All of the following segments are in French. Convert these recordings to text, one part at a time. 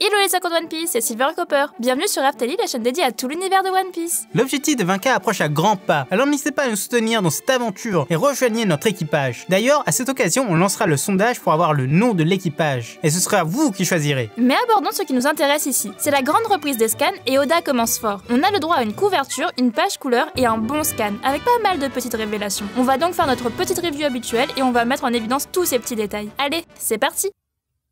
Hello les secondes One Piece, c'est Silvercopper. Bienvenue sur Raftali, la chaîne dédiée à tout l'univers de One Piece. L'objectif de 20K approche à grands pas, alors n'hésitez pas à nous soutenir dans cette aventure et rejoignez notre équipage. D'ailleurs, à cette occasion, on lancera le sondage pour avoir le nom de l'équipage, et ce sera vous qui choisirez. Mais abordons ce qui nous intéresse ici. C'est la grande reprise des scans et Oda commence fort. On a le droit à une couverture, une page couleur et un bon scan, avec pas mal de petites révélations. On va donc faire notre petite review habituelle et on va mettre en évidence tous ces petits détails. Allez, c'est parti!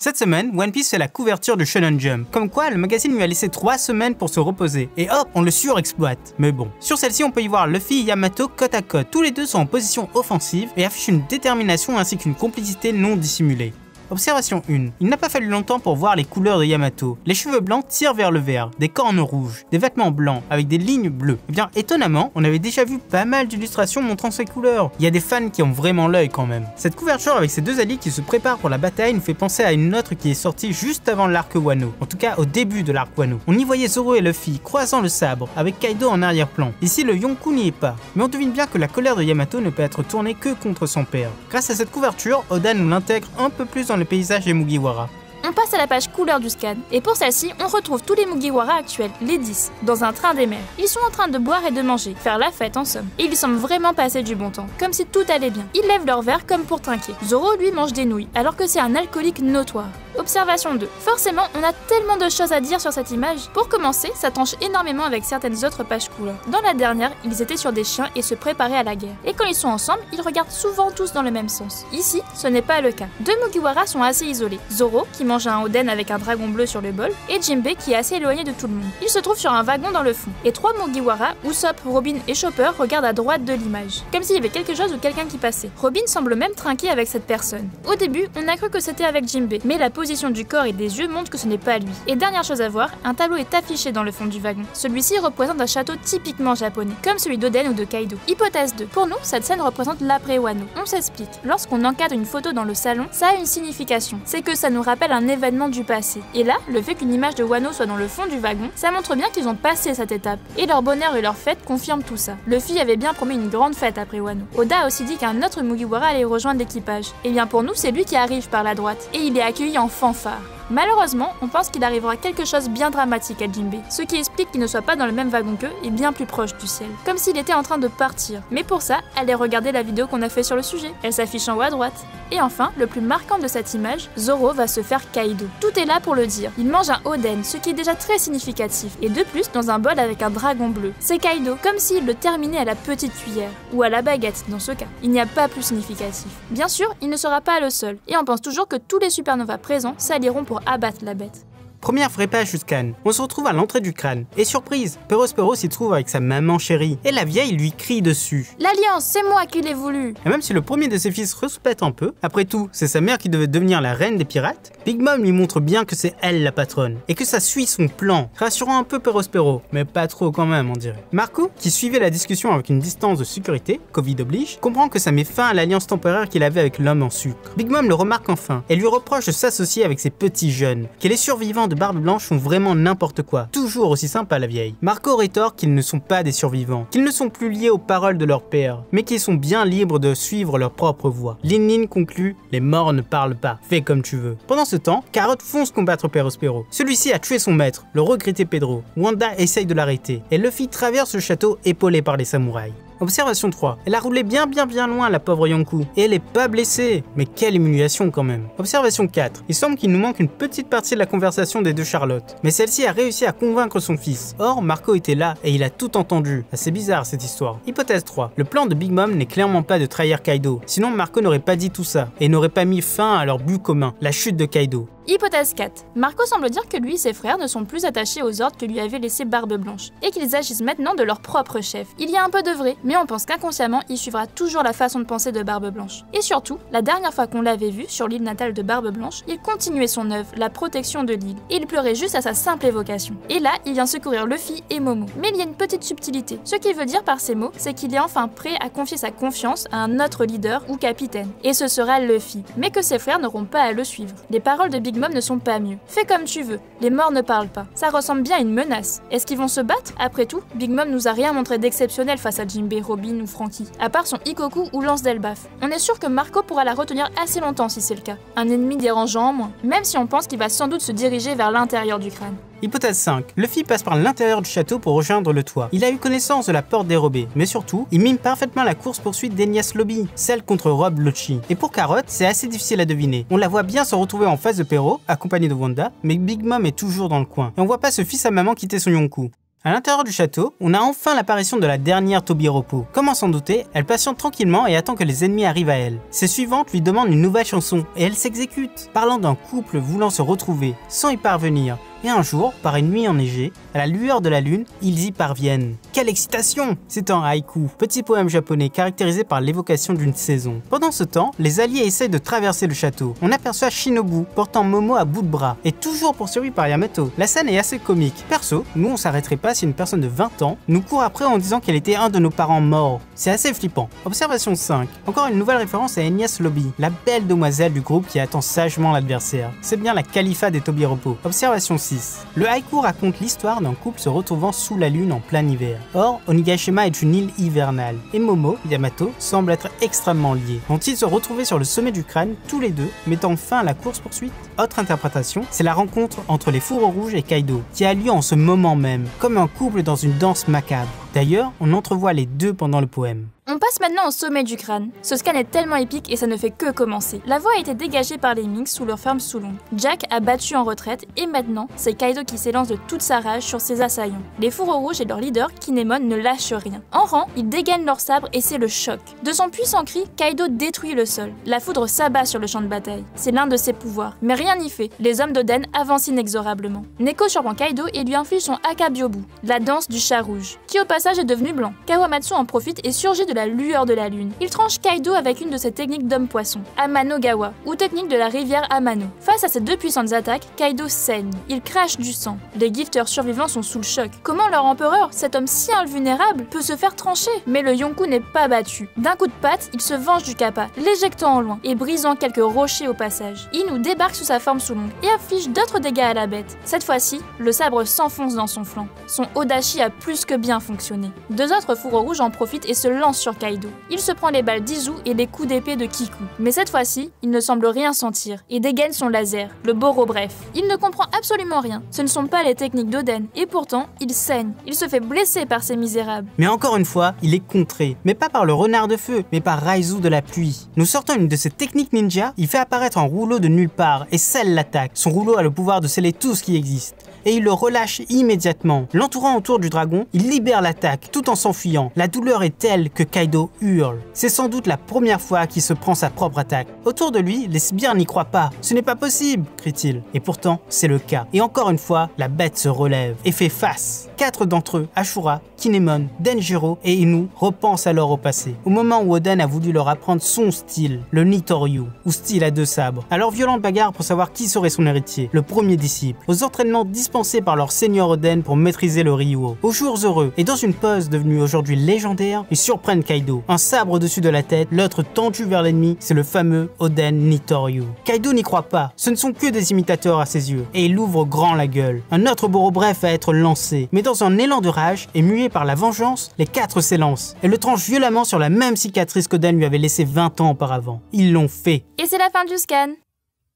Cette semaine, One Piece fait la couverture de Shonen Jump. Comme quoi, le magazine lui a laissé 3 semaines pour se reposer. Et hop, on le surexploite. Mais bon. Sur celle-ci, on peut y voir Luffy et Yamato côte à côte. Tous les deux sont en position offensive et affichent une détermination ainsi qu'une complicité non dissimulée. Observation 1. Il n'a pas fallu longtemps pour voir les couleurs de Yamato. Les cheveux blancs tirent vers le vert, des cornes rouges, des vêtements blancs avec des lignes bleues. Eh bien, étonnamment, on avait déjà vu pas mal d'illustrations montrant ces couleurs. Il y a des fans qui ont vraiment l'œil quand même. Cette couverture avec ces deux alliés qui se préparent pour la bataille nous fait penser à une autre qui est sortie juste avant l'arc Wano. En tout cas, au début de l'arc Wano. On y voyait Zoro et Luffy croisant le sabre avec Kaido en arrière-plan. Ici, le Yonkou n'y est pas. Mais on devine bien que la colère de Yamato ne peut être tournée que contre son père. Grâce à cette couverture, Oda nous l'intègre un peu plus dans le paysage des Mugiwara. On passe à la page couleur du scan, et pour celle-ci, on retrouve tous les Mugiwara actuels, les 10, dans un train des mers. Ils sont en train de boire et de manger, faire la fête en somme. Et ils semblent vraiment passer du bon temps, comme si tout allait bien. Ils lèvent leur verre comme pour trinquer. Zoro, lui, mange des nouilles, alors que c'est un alcoolique notoire. Observation 2. Forcément, on a tellement de choses à dire sur cette image. Pour commencer, ça tranche énormément avec certaines autres pages couleurs. Dans la dernière, ils étaient sur des chiens et se préparaient à la guerre. Et quand ils sont ensemble, ils regardent souvent tous dans le même sens. Ici, ce n'est pas le cas. Deux Mugiwara sont assez isolés. Zoro, qui mange un oden avec un dragon bleu sur le bol, et Jinbei, qui est assez éloigné de tout le monde. Ils se trouvent sur un wagon dans le fond. Et trois Mugiwara, Usopp, Robin et Chopper, regardent à droite de l'image. Comme s'il y avait quelque chose ou quelqu'un qui passait. Robin semble même trinquer avec cette personne. Au début, on a cru que c'était avec Jinbei, mais la position du corps et des yeux montre que ce n'est pas lui. Et dernière chose à voir, un tableau est affiché dans le fond du wagon. Celui-ci représente un château typiquement japonais, comme celui d'Oden ou de Kaido. Hypothèse 2. Pour nous, cette scène représente l'après Wano. On s'explique. Lorsqu'on encadre une photo dans le salon, ça a une signification. C'est que ça nous rappelle un événement du passé. Et là, le fait qu'une image de Wano soit dans le fond du wagon, ça montre bien qu'ils ont passé cette étape. Et leur bonheur et leur fête confirment tout ça. Luffy avait bien promis une grande fête après Wano. Oda a aussi dit qu'un autre Mugiwara allait rejoindre l'équipage. Et bien pour nous, c'est lui qui arrive par la droite. Et il est accueilli en fanfare. Malheureusement, on pense qu'il arrivera quelque chose bien dramatique à Jinbei, ce qui explique qu'il ne soit pas dans le même wagon qu'eux et bien plus proche du ciel, comme s'il était en train de partir. Mais pour ça, allez regarder la vidéo qu'on a fait sur le sujet, elle s'affiche en haut à droite. Et enfin, le plus marquant de cette image, Zoro va se faire Kaido. Tout est là pour le dire, il mange un oden, ce qui est déjà très significatif, et de plus dans un bol avec un dragon bleu. C'est Kaido, comme s'il le terminait à la petite cuillère, ou à la baguette dans ce cas. Il n'y a pas plus significatif. Bien sûr, il ne sera pas le seul, et on pense toujours que tous les supernovas présents s'allieront pour abattre la bête. Première vraie page du scan, on se retrouve à l'entrée du crâne. Et surprise, Perospero s'y trouve avec sa maman chérie. Et la vieille lui crie dessus. L'alliance, c'est moi qui l'ai voulu. Et même si le premier de ses fils respecte un peu, après tout, c'est sa mère qui devait devenir la reine des pirates, Big Mom lui montre bien que c'est elle la patronne. Et que ça suit son plan, rassurant un peu Perospero, mais pas trop quand même on dirait. Marco, qui suivait la discussion avec une distance de sécurité, Covid oblige, comprend que ça met fin à l'alliance temporaire qu'il avait avec l'homme en sucre. Big Mom le remarque enfin, et lui reproche de s'associer avec ces petits jeunes, que les survivants de Barbe Blanche font vraiment n'importe quoi, toujours aussi sympa la vieille. Marco rétorque qu'ils ne sont pas des survivants, qu'ils ne sont plus liés aux paroles de leur père, mais qu'ils sont bien libres de suivre leur propre voie. Lin conclut, les morts ne parlent pas, fais comme tu veux. Pendant ce temps, Carrot fonce combattre Perospero. Celui-ci a tué son maître, le regretté Pedro. Wanda essaye de l'arrêter, et Luffy traverse le château épaulé par les samouraïs. Observation 3. Elle a roulé bien loin la pauvre Yonkou. Et elle est pas blessée. Mais quelle humiliation quand même. Observation 4. Il semble qu'il nous manque une petite partie de la conversation des deux Charlotte. Mais celle-ci a réussi à convaincre son fils. Or, Marco était là et il a tout entendu. Assez bizarre cette histoire. Hypothèse 3. Le plan de Big Mom n'est clairement pas de trahir Kaido. Sinon Marco n'aurait pas dit tout ça. Et n'aurait pas mis fin à leur but commun. La chute de Kaido. Hypothèse 4. Marco semble dire que lui et ses frères ne sont plus attachés aux ordres que lui avait laissé Barbe Blanche, et qu'ils agissent maintenant de leur propre chef. Il y a un peu de vrai, mais on pense qu'inconsciemment, il suivra toujours la façon de penser de Barbe Blanche. Et surtout, la dernière fois qu'on l'avait vu sur l'île natale de Barbe Blanche, il continuait son œuvre, la protection de l'île, et il pleurait juste à sa simple évocation. Et là, il vient secourir Luffy et Momo. Mais il y a une petite subtilité. Ce qu'il veut dire par ces mots, c'est qu'il est enfin prêt à confier sa confiance à un autre leader ou capitaine. Et ce sera Luffy. Mais que ses frères n'auront pas à le suivre. Les paroles de Big Mom ne sont pas mieux. Fais comme tu veux, les morts ne parlent pas. Ça ressemble bien à une menace. Est-ce qu'ils vont se battre? Après tout, Big Mom nous a rien montré d'exceptionnel face à Jinbei, Robin ou Franky, à part son Ikoku ou lance d'Elbaf. On est sûr que Marco pourra la retenir assez longtemps si c'est le cas. Un ennemi dérangeant en moins, même si on pense qu'il va sans doute se diriger vers l'intérieur du crâne. Hypothèse 5. Luffy passe par l'intérieur du château pour rejoindre le toit. Il a eu connaissance de la porte dérobée, mais surtout, il mime parfaitement la course-poursuite d'Enies Lobby, celle contre Rob Lucci. Et pour Carrot, c'est assez difficile à deviner. On la voit bien se retrouver en face de Pero, accompagnée de Wanda, mais Big Mom est toujours dans le coin. Et on voit pas ce fils à maman quitter son Yonkou. À l'intérieur du château, on a enfin l'apparition de la dernière Tobiropo. Comment s'en douter, elle patiente tranquillement et attend que les ennemis arrivent à elle. Ses suivantes lui demandent une nouvelle chanson, et elle s'exécute, parlant d'un couple voulant se retrouver, sans y parvenir. Et un jour, par une nuit enneigée, à la lueur de la lune, ils y parviennent. Quelle excitation! C'est un haïku, petit poème japonais caractérisé par l'évocation d'une saison. Pendant ce temps, les alliés essayent de traverser le château. On aperçoit Shinobu portant Momo à bout de bras, et toujours poursuivi par Yamato. La scène est assez comique. Perso, nous on s'arrêterait pas si une personne de 20 ans nous court après en disant qu'elle était un de nos parents morts. C'est assez flippant. Observation 5. Encore une nouvelle référence à Enies Lobby, la belle demoiselle du groupe qui attend sagement l'adversaire. C'est bien la Khalifa des Tobiropo. Observation 6. Le haïku raconte l'histoire d'un couple se retrouvant sous la lune en plein hiver. Or, Onigashima est une île hivernale, et Momo, Yamato, semblent être extrêmement liés. Vont-ils se retrouver sur le sommet du crâne, tous les deux, mettant fin à la course-poursuite? Autre interprétation, c'est la rencontre entre les fourreaux rouges et Kaido, qui a lieu en ce moment même, comme un couple dans une danse macabre. D'ailleurs, on entrevoit les deux pendant le poème. On passe maintenant au sommet du crâne. Ce scan est tellement épique et ça ne fait que commencer. La voie a été dégagée par les Minks sous leur ferme Sulong. Jack a battu en retraite et maintenant, c'est Kaido qui s'élance de toute sa rage sur ses assaillants. Les fourreaux rouges et leur leader, Kinemon, ne lâchent rien. En rang, ils dégainent leurs sabres et c'est le choc. De son puissant cri, Kaido détruit le sol. La foudre s'abat sur le champ de bataille. C'est l'un de ses pouvoirs. Mais rien n'y fait. Les hommes d'Oden avancent inexorablement. Neko surprend Kaido et lui inflige son Akabyobu, la danse du chat rouge, qui au passage est devenu blanc. Kawamatsu en profite et surgit de la lueur de la lune. Il tranche Kaido avec une de ses techniques d'homme-poisson, Amano-gawa, ou technique de la rivière Amano. Face à ces deux puissantes attaques, Kaido saigne. Il crache du sang. Les gifters survivants sont sous le choc. Comment leur empereur, cet homme si invulnérable, peut se faire trancher? Mais le Yonkou n'est pas battu. D'un coup de patte, il se venge du Kappa, l'éjectant en loin et brisant quelques rochers au passage. Inu débarque sous sa forme Sulong et affiche d'autres dégâts à la bête. Cette fois-ci, le sabre s'enfonce dans son flanc. Son Odachi a plus que bien fonctionné. Deux autres fourreaux rouges en profitent et se lancent sur Kaido. Il se prend les balles d'Izu et les coups d'épée de Kiku. Mais cette fois-ci, il ne semble rien sentir et dégaine son laser, le Boro bref. Il ne comprend absolument rien. Ce ne sont pas les techniques d'Oden et pourtant, il saigne. Il se fait blesser par ces misérables. Mais encore une fois, il est contré. Mais pas par le renard de feu, mais par Raizu de la pluie. Nous sortons une de ses techniques ninja, il fait apparaître un rouleau de nulle part et scelle l'attaque. Son rouleau a le pouvoir de sceller tout ce qui existe. Et il le relâche immédiatement. L'entourant autour du dragon, il libère l'attaque tout en s'enfuyant. La douleur est telle que Kaido hurle. C'est sans doute la première fois qu'il se prend sa propre attaque. Autour de lui, les sbires n'y croient pas. Ce n'est pas possible, crie-t-il. Et pourtant, c'est le cas. Et encore une fois, la bête se relève et fait face. 4 d'entre eux, Ashura, Kinemon, Denjiro et Inu, repensent alors au passé. Au moment où Oden a voulu leur apprendre son style, le Nitoryu, ou style à 2 sabres. À leur violente bagarre pour savoir qui serait son héritier, le premier disciple. Aux entraînements dispensés par leur seigneur Oden pour maîtriser le Ryuo. Aux jours heureux, et dans une pause devenue aujourd'hui légendaire, ils surprennent Kaido. Un sabre au-dessus de la tête, l'autre tendu vers l'ennemi, c'est le fameux Oden Nitoryu. Kaido n'y croit pas, ce ne sont que des imitateurs à ses yeux, et il ouvre grand la gueule. Un autre Boro bref va être lancé, mais dans un élan de rage, et mué par la vengeance, les 4 s'élancent, et le tranchent violemment sur la même cicatrice qu'Oden lui avait laissée 20 ans auparavant. Ils l'ont fait. Et c'est la fin du scan.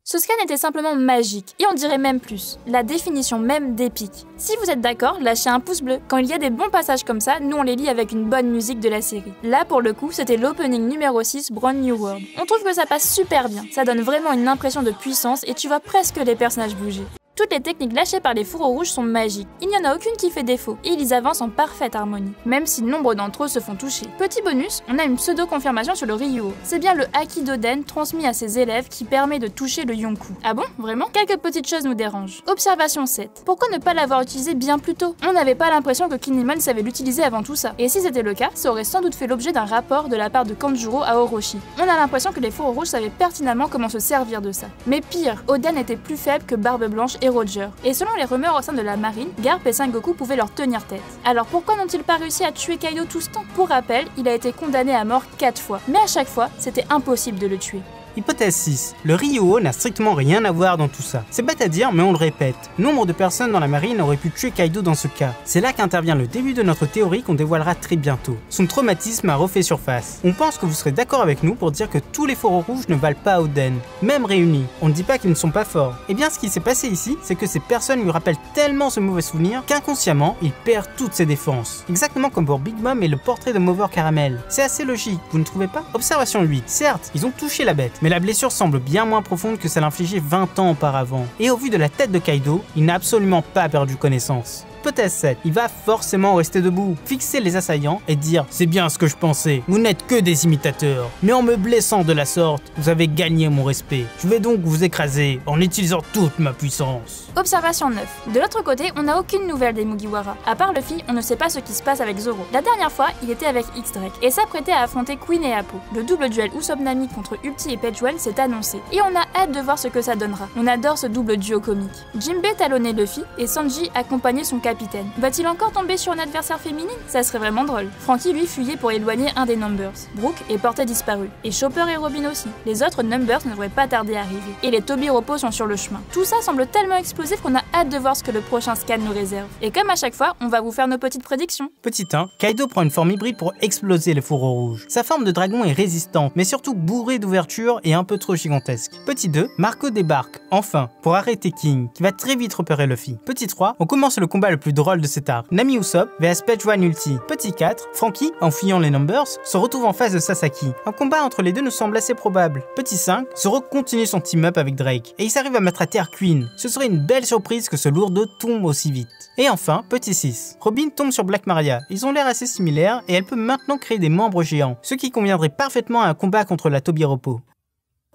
Ce scan était simplement magique, et on dirait même plus, la définition même d'épique. Si vous êtes d'accord, lâchez un pouce bleu. Quand il y a des bons passages comme ça, nous on les lit avec une bonne musique de la série. Là pour le coup, c'était l'opening numéro 6, Brand New World. On trouve que ça passe super bien, ça donne vraiment une impression de puissance et tu vois presque les personnages bouger. Toutes les techniques lâchées par les fourreaux rouges sont magiques. Il n'y en a aucune qui fait défaut, et ils avancent en parfaite harmonie, même si nombre d'entre eux se font toucher. Petit bonus, on a une pseudo-confirmation sur le Ryuo. C'est bien le Haki d'Oden transmis à ses élèves qui permet de toucher le Yonkou. Ah bon, vraiment? Quelques petites choses nous dérangent. Observation 7. Pourquoi ne pas l'avoir utilisé bien plus tôt? On n'avait pas l'impression que Kinemon savait l'utiliser avant tout ça. Et si c'était le cas, ça aurait sans doute fait l'objet d'un rapport de la part de Kanjuro à Orochi. On a l'impression que les fourreaux rouges savaient pertinemment comment se servir de ça. Mais pire, Oden était plus faible que Barbe Blanche et Roger. Et selon les rumeurs au sein de la marine, Garp et Sengoku pouvaient leur tenir tête. Alors pourquoi n'ont-ils pas réussi à tuer Kaido tout ce temps? Pour rappel, il a été condamné à mort 4 fois, mais à chaque fois, c'était impossible de le tuer. Hypothèse 6. Le Ryuho n'a strictement rien à voir dans tout ça. C'est bête à dire, mais on le répète. Nombre de personnes dans la marine auraient pu tuer Kaido dans ce cas. C'est là qu'intervient le début de notre théorie qu'on dévoilera très bientôt. Son traumatisme a refait surface. On pense que vous serez d'accord avec nous pour dire que tous les foraux rouges ne valent pas Oden, même réunis. On ne dit pas qu'ils ne sont pas forts. Et bien ce qui s'est passé ici, c'est que ces personnes lui rappellent tellement ce mauvais souvenir qu'inconsciemment, il perd toutes ses défenses. Exactement comme pour Big Mom et le portrait de Mover Caramel. C'est assez logique, vous ne trouvez pas? Observation 8. Certes, ils ont touché la bête, mais la blessure semble bien moins profonde que celle infligée 20 ans auparavant. Et au vu de la tête de Kaido, il n'a absolument pas perdu connaissance. Hypothèse 7, il va forcément rester debout, fixer les assaillants et dire « C'est bien ce que je pensais, vous n'êtes que des imitateurs, mais en me blessant de la sorte, vous avez gagné mon respect. Je vais donc vous écraser en utilisant toute ma puissance. » Observation 9. De l'autre côté, on n'a aucune nouvelle des Mugiwara. À part Luffy, on ne sait pas ce qui se passe avec Zoro. La dernière fois, il était avec X-Drake et s'apprêtait à affronter Queen et Appo. Le double duel Usopp Nami contre Ulti et Page-One s'est annoncé et on a hâte de voir ce que ça donnera. On adore ce double duo comique. Jinbei talonnait Luffy et Sanji accompagnait son capitaine. Va-t-il encore tomber sur une adversaire féminine? Ça serait vraiment drôle. Franky lui fuyait pour éloigner un des Numbers. Brooke est porté disparu. Et Chopper et Robin aussi. Les autres Numbers ne devraient pas tarder à arriver. Et les Tobiropo sont sur le chemin. Tout ça semble tellement explosif qu'on a hâte de voir ce que le prochain scan nous réserve. Et comme à chaque fois, on va vous faire nos petites prédictions. Petit 1, Kaido prend une forme hybride pour exploser les fourreaux rouges. Sa forme de dragon est résistante, mais surtout bourrée d'ouverture et un peu trop gigantesque. Petit 2, Marco débarque, enfin, pour arrêter King, qui va très vite repérer Luffy. Petit 3, on commence le combat le plus drôle de cet arc. Nami Usopp vs Page-One Ulti. Petit 4, Franky, en fuyant les Numbers, se retrouve en face de Sasaki. Un combat entre les deux nous semble assez probable. Petit 5, Zoro continue son team-up avec Drake, et il s'arrive à mettre à terre Queen. Ce serait une belle surprise que ce lourdeau tombe aussi vite. Et enfin, petit 6, Robin tombe sur Black Maria. Ils ont l'air assez similaires, et elle peut maintenant créer des membres géants, ce qui conviendrait parfaitement à un combat contre la Tobiropo.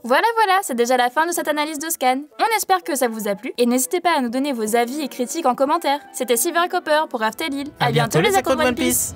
Voilà, c'est déjà la fin de cette analyse de scan. On espère que ça vous a plu et n'hésitez pas à nous donner vos avis et critiques en commentaire. C'était Silver Copper pour After Lille. À bientôt les accros de One Piece.